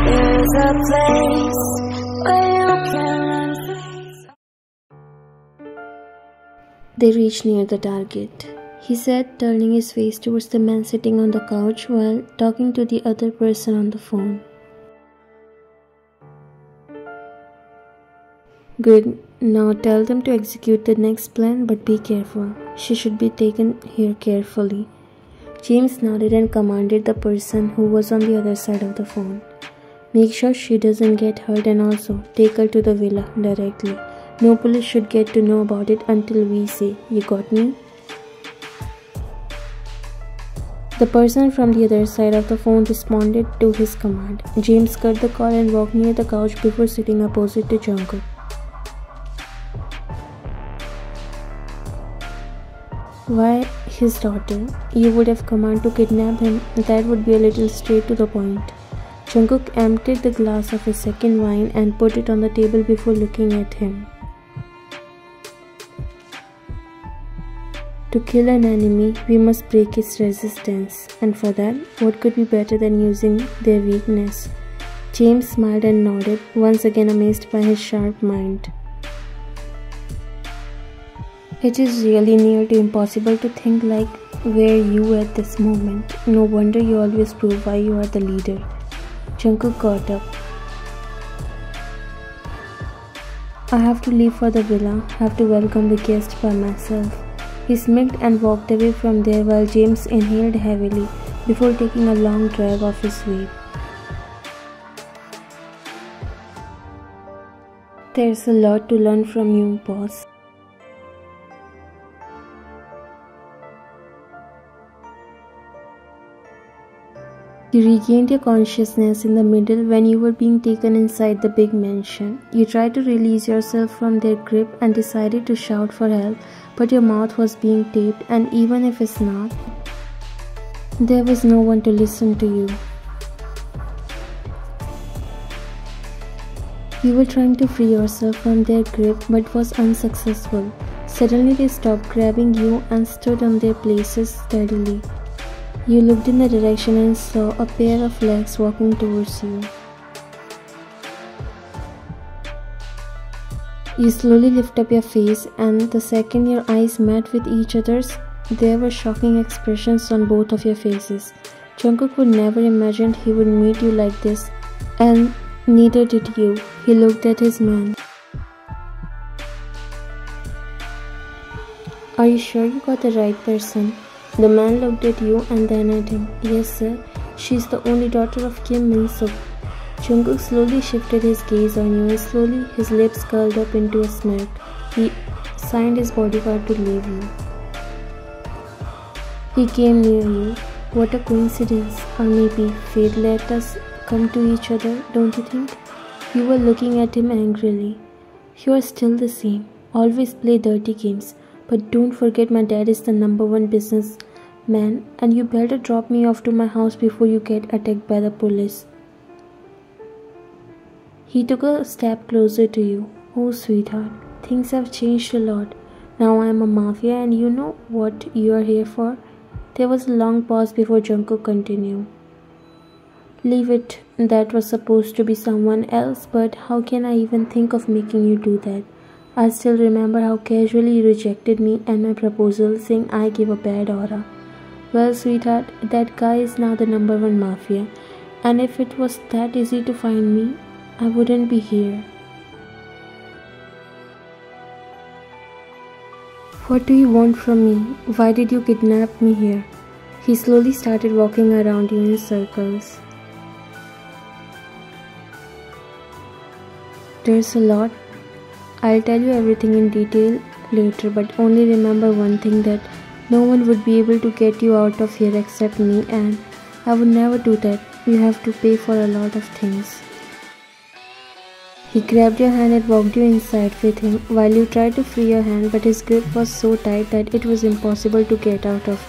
There's a place where you can face. They reached near the target. He said, turning his face towards the man sitting on the couch while talking to the other person on the phone. Good. Now tell them to execute the next plan, but be careful. She should be taken here carefully. James nodded and commanded the person who was on the other side of the phone. Make sure she doesn't get hurt and also take her to the villa directly. No police should get to know about it until we say, you got me? The person from the other side of the phone responded to his command. James cut the call and walked near the couch before sitting opposite to Jungkook. Why, his daughter? You would have command to kidnap him. That would be a little straight to the point. Jungkook emptied the glass of his second wine and put it on the table before looking at him. To kill an enemy, we must break its resistance, and for that, what could be better than using their weakness? James smiled and nodded, once again amazed by his sharp mind. It is really near to impossible to think like where you at this moment. No wonder you always prove why you are the leader. Jungkook got up. I have to leave for the villa, have to welcome the guest by myself. He smirked and walked away from there while James inhaled heavily before taking a long drag off his vape. There's a lot to learn from you, boss. You regained your consciousness in the middle when you were being taken inside the big mansion. You tried to release yourself from their grip and decided to shout for help, but your mouth was being taped, and even if it's not, there was no one to listen to you. You were trying to free yourself from their grip but was unsuccessful. Suddenly they stopped grabbing you and stood on their places steadily. You looked in the direction and saw a pair of legs walking towards you. You slowly lift up your face, and the second your eyes met with each other's, there were shocking expressions on both of your faces. Jungkook would never imagined he would meet you like this, and neither did you. He looked at his man. Are you sure you got the right person? The man looked at you and then at him. Yes, sir. She's the only daughter of Kim Min-suk. Jungkook slowly shifted his gaze on you and slowly his lips curled up into a smirk. He signed his bodyguard to leave you. He came near you. What a coincidence. Or maybe fate let us come to each other, don't you think? You were looking at him angrily. You are still the same. Always play dirty games. But don't forget my dad is the #1 businessman, and you better drop me off to my house before you get attacked by the police. He took a step closer to you. Oh, sweetheart, things have changed a lot. Now I am a Mafia and you know what you are here for. There was a long pause before Jungkook continued. Leave it. That was supposed to be someone else, but how can I even think of making you do that? I still remember how casually you rejected me and my proposal, saying I give a bad aura. Well, sweetheart, that guy is now the #1 Mafia, and if it was that easy to find me, I wouldn't be here. What do you want from me? Why did you kidnap me here? He slowly started walking around you in circles. There's a lot. I'll tell you everything in detail later, but only remember one thing, that no one would be able to get you out of here except me, and I would never do that. You have to pay for a lot of things. He grabbed your hand and walked you inside with him while you tried to free your hand, but his grip was so tight that it was impossible to get out of.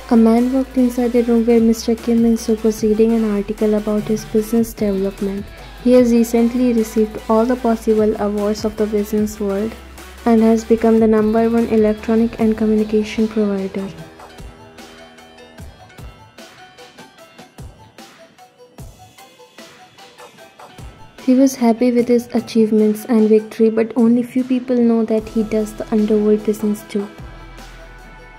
A man walked inside the room where Mr. Kim was reading an article about his business development. He has recently received all the possible awards of the business world and has become the #1 electronic and communication provider. He was happy with his achievements and victory, but only few people know that he does the underworld business too.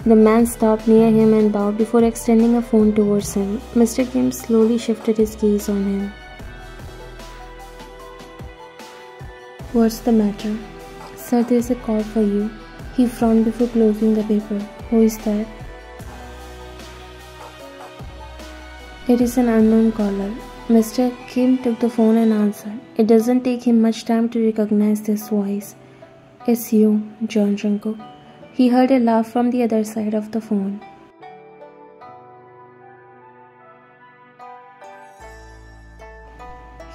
The man stopped near him and bowed before extending a phone towards him. Mr. Kim slowly shifted his gaze on him. "What's the matter?" "Sir, there's a call for you." He frowned before closing the paper. "Who is that?" "It is an unknown caller." Mr. Kim took the phone and answered. It doesn't take him much time to recognize this voice. "It's you, John Jungkook." He heard a laugh from the other side of the phone.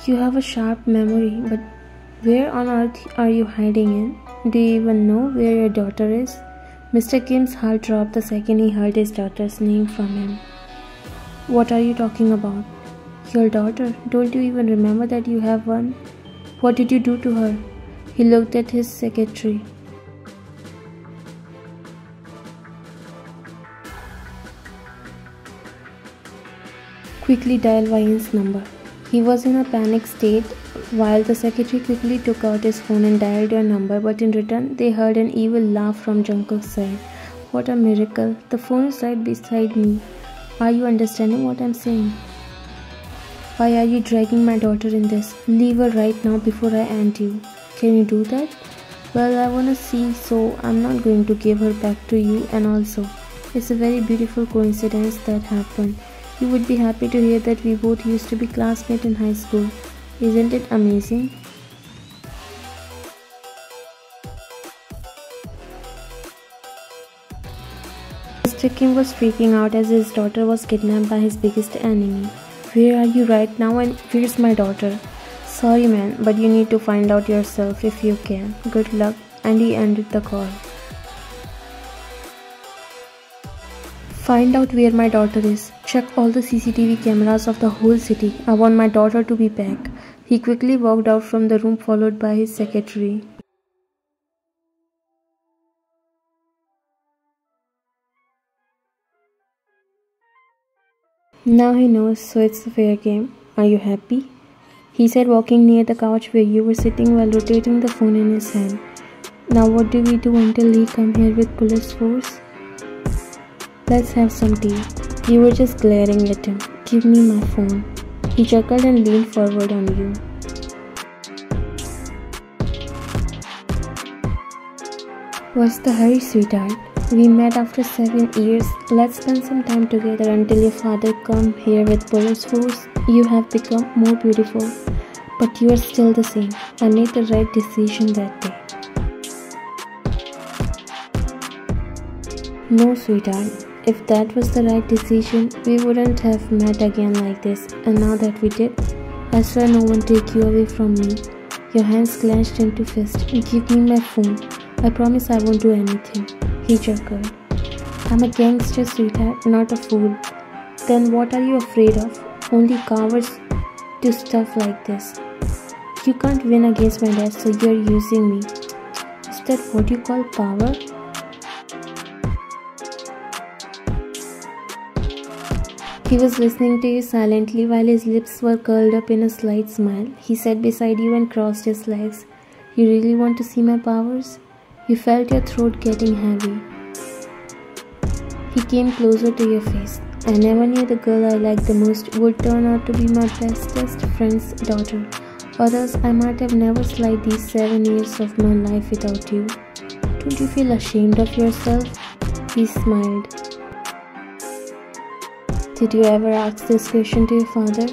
"You have a sharp memory, but where on earth are you hiding in? Do you even know where your daughter is?" Mr. Kim's heart dropped the second he heard his daughter's name from him. "What are you talking about?" "Your daughter? Don't you even remember that you have one? What did you do to her?" He looked at his secretary. "Quickly dial Ryan's number." He was in a panic state while the secretary quickly took out his phone and dialed your number, but in return they heard an evil laugh from Jungkook's side. "What a miracle. The phone is right beside me. Are you understanding what I'm saying? Why are you dragging my daughter in this? Leave her right now before I end you." "Can you do that?" "Well, I wanna see, so I'm not going to give her back to you, and also, it's a very beautiful coincidence that happened. You would be happy to hear that we both used to be classmates in high school. Isn't it amazing?" Mr. Kim was freaking out as his daughter was kidnapped by his biggest enemy. "Where are you right now and where's my daughter?" "Sorry man, but you need to find out yourself if you can. Good luck," and he ended the call. "Find out where my daughter is. Check all the CCTV cameras of the whole city. I want my daughter to be back." He quickly walked out from the room followed by his secretary. "Now he knows, so it's a fair game. Are you happy?" he said, walking near the couch where you were sitting while rotating the phone in his hand. "Now what do we do until he come here with police force?" "Let's have some tea." You were just glaring at him. "Give me my phone." He chuckled and leaned forward on you. "What's the hurry, sweetheart? We met after 7 years. Let's spend some time together until your father come here with police force. You have become more beautiful, but you are still the same. I made the right decision that day." "No, sweetheart. If that was the right decision, we wouldn't have met again like this. And now that we did, I swear no one take you away from me." Your hands clenched into fists. "Give me my phone. I promise I won't do anything." He chuckled. "I'm a gangster, sweetheart, not a fool." "Then what are you afraid of? Only cowards do stuff like this. You can't win against my dad, so you're using me. Is that what you call power?" He was listening to you silently while his lips were curled up in a slight smile. He sat beside you and crossed his legs. "You really want to see my powers?" You felt your throat getting heavy. He came closer to your face. "I never knew the girl I liked the most would turn out to be my bestest friend's daughter. Or else I might have never slid these 7 years of my life without you. Don't you feel ashamed of yourself?" He smiled. "Did you ever ask this question to your father?"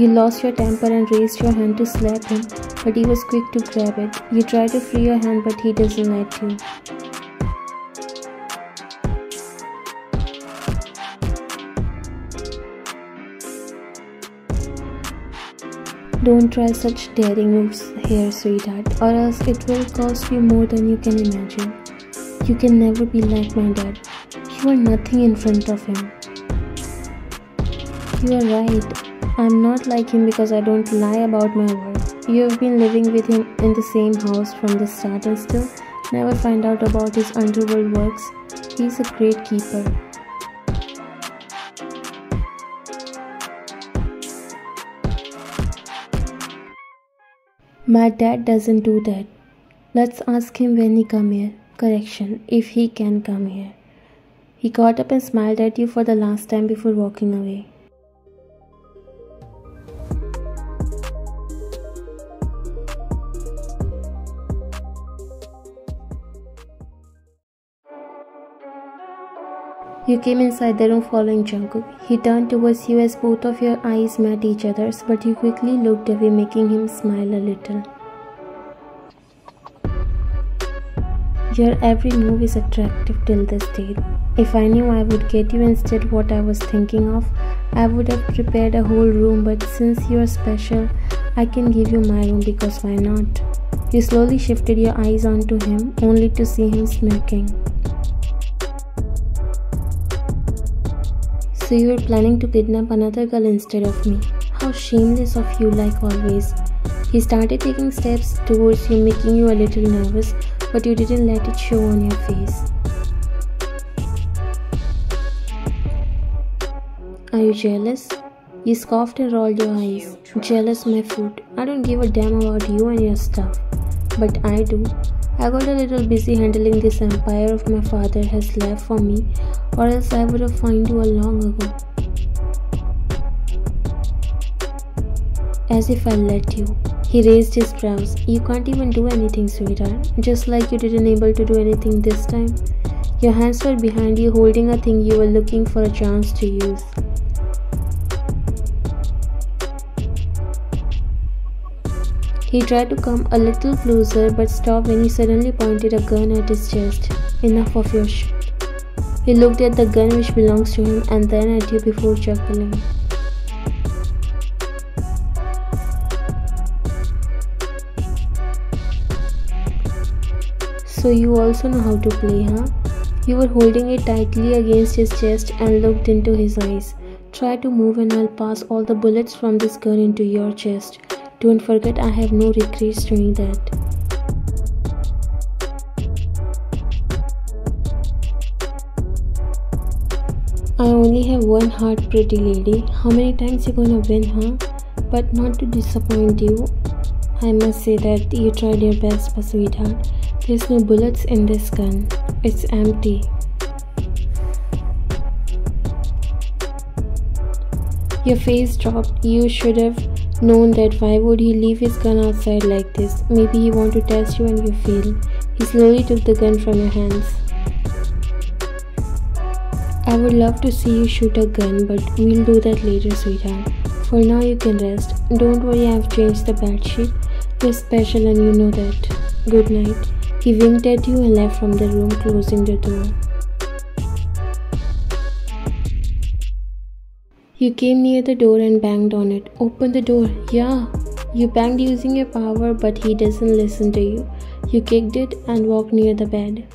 You lost your temper and raised your hand to slap him, but he was quick to grab it. You try to free your hand, but he doesn't let you. Don't try such daring moves here, sweetheart, or else it will cost you more than you can imagine. You can never be like my dad. He were nothing in front of him. You are right. I'm not like him because I don't lie about my work. You have been living with him in the same house from the start and still never find out about his underworld works. He's a great keeper. My dad doesn't do that. Let's ask him when he come here. Correction, if he can come here. He got up and smiled at you for the last time before walking away. You came inside the room following Jungkook. He turned towards you as both of your eyes met each other's, but you quickly looked away, making him smile a little. Your every move is attractive till this date. If I knew I would get you instead what I was thinking of, I would have prepared a whole room, but since you are special, I can give you my room because why not? You slowly shifted your eyes onto him, only to see him smirking. So you were planning to kidnap another girl instead of me. How shameless of you, like always. He started taking steps towards you, making you a little nervous, but you didn't let it show on your face. Are you jealous? You scoffed and rolled your eyes. Jealous my food. I don't give a damn about you and your stuff. But I do. I got a little busy handling this empire of my father has left for me, or else I would have found you long ago. As if I let you. He raised his brows. You can't even do anything, sweetheart. Just like you didn't able to do anything this time. Your hands were behind you holding a thing you were looking for a chance to use. He tried to come a little closer but stopped when you suddenly pointed a gun at his chest. Enough of your shit. He looked at the gun which belongs to him and then at you before chuckling. So you also know how to play, huh? You were holding it tightly against his chest and looked into his eyes. Try to move and I'll pass all the bullets from this gun into your chest. Don't forget I have no regrets doing that. I only have one heart, pretty lady. How many times you gonna win, huh? But not to disappoint you, I must say that you tried your best, but sweetheart, there's no bullets in this gun. It's empty. Your face dropped. You should have known that. Why would he leave his gun outside like this? Maybe he want to test you and you fail. He slowly took the gun from your hands. I would love to see you shoot a gun, but we'll do that later, sweetheart. For now you can rest. Don't worry, I've changed the bedsheet. You're special and you know that. Good night. He winked at you and left from the room, closing the door. You came near the door and banged on it. Open the door. Yeah. You banged using your power, but he doesn't listen to you. You kicked it and walked near the bed.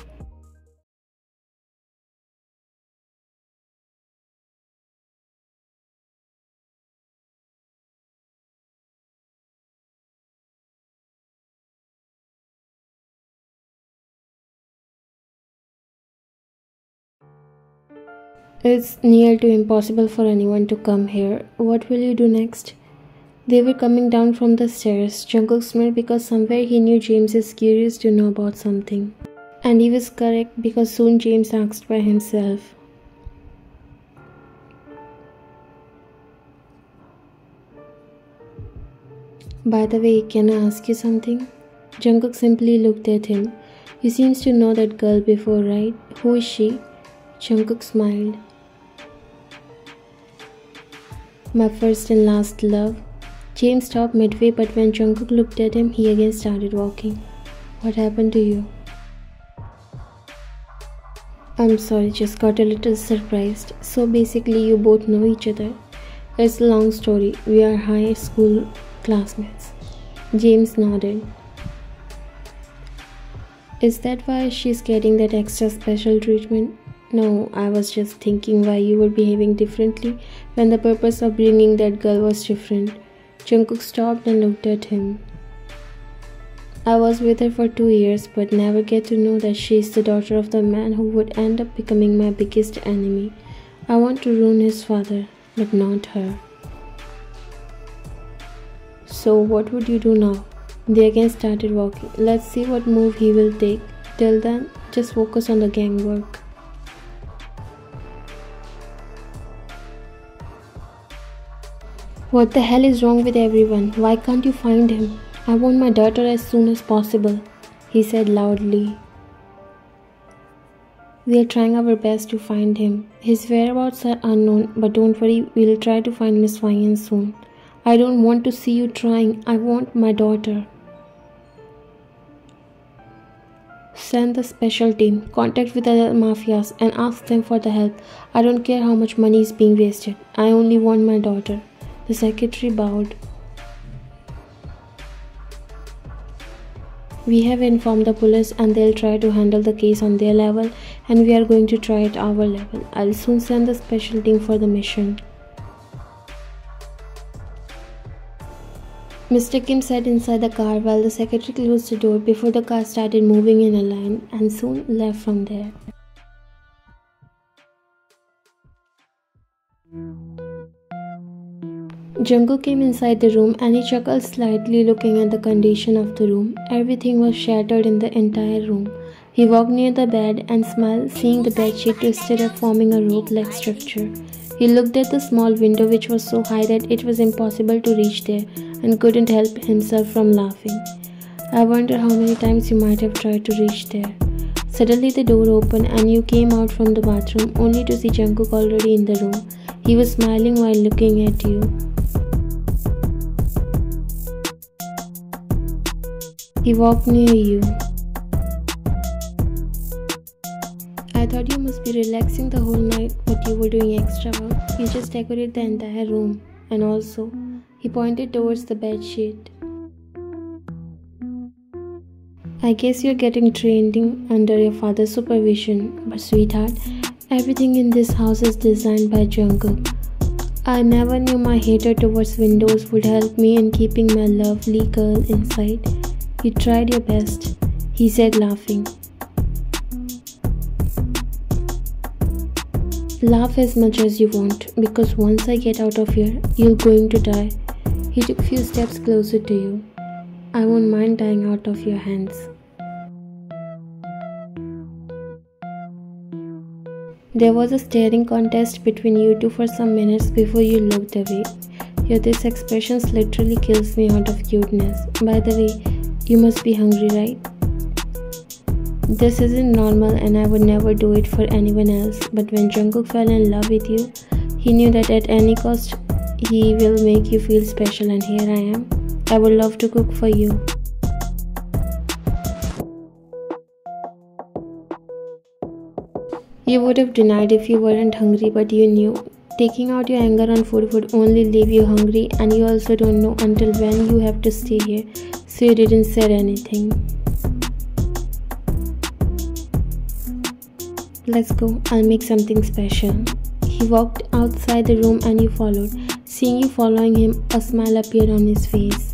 It's near to impossible for anyone to come here. What will you do next? They were coming down from the stairs. Jungkook smiled because somewhere he knew James is curious to know about something. And he was correct because soon James asked by himself. By the way, can I ask you something? Jungkook simply looked at him. You seems to know that girl before, right? Who is she? Jungkook smiled. My first and last love. James stopped midway, but when Jungkook looked at him, he again started walking. What happened to you? I'm sorry, just got a little surprised. So basically you both know each other. It's a long story. We are high school classmates. James nodded. Is that why she's getting that extra special treatment? No, I was just thinking why you were behaving differently when the purpose of bringing that girl was different. Jungkook stopped and looked at him. I was with her for 2 years but never get to know that she is the daughter of the man who would end up becoming my biggest enemy. I want to ruin his father, but not her. So what would you do now? They again started walking. Let's see what move he will take. Till then, just focus on the gang work. What the hell is wrong with everyone? Why can't you find him? I want my daughter as soon as possible, he said loudly. We are trying our best to find him. His whereabouts are unknown, but don't worry, we'll try to find Miss Wyan soon. I don't want to see you trying. I want my daughter. Send the special team, contact with other mafias and ask them for the help. I don't care how much money is being wasted. I only want my daughter. The secretary bowed. We have informed the police and they'll try to handle the case on their level and we are going to try at our level. I'll soon send the special team for the mission. Mr. Kim sat inside the car while the secretary closed the door before the car started moving in a line and soon left from there. Jungkook came inside the room and he chuckled slightly looking at the condition of the room. Everything was shattered in the entire room. He walked near the bed and smiled, seeing the bedsheet twisted up forming a rope-like structure. He looked at the small window which was so high that it was impossible to reach there and couldn't help himself from laughing. I wonder how many times you might have tried to reach there. Suddenly the door opened and you came out from the bathroom only to see Jungkook already in the room. He was smiling while looking at you. He walked near you. I thought you must be relaxing the whole night, but you were doing extra work. You just decorated the entire room. And also, he pointed towards the bedsheet. I guess you're getting training under your father's supervision, but sweetheart, everything in this house is designed by Jungkook. I never knew my hatred towards windows would help me in keeping my lovely girl inside. You tried your best, he said laughing. Laugh as much as you want, because once I get out of here, you're going to die. He took few steps closer to you. I won't mind dying out of your hands. There was a staring contest between you two for some minutes before you looked away. This expression literally kills me out of cuteness. By the way, you must be hungry, right? This isn't normal and I would never do it for anyone else, but when Jungkook fell in love with you, he knew that at any cost, he will make you feel special, and here I am. I would love to cook for you. You would have denied if you weren't hungry, but you knew. Taking out your anger on food would only leave you hungry, and you also don't know until when you have to stay here, so you didn't say anything. Let's go, I'll make something special. He walked outside the room and you followed. Seeing you following him, a smile appeared on his face.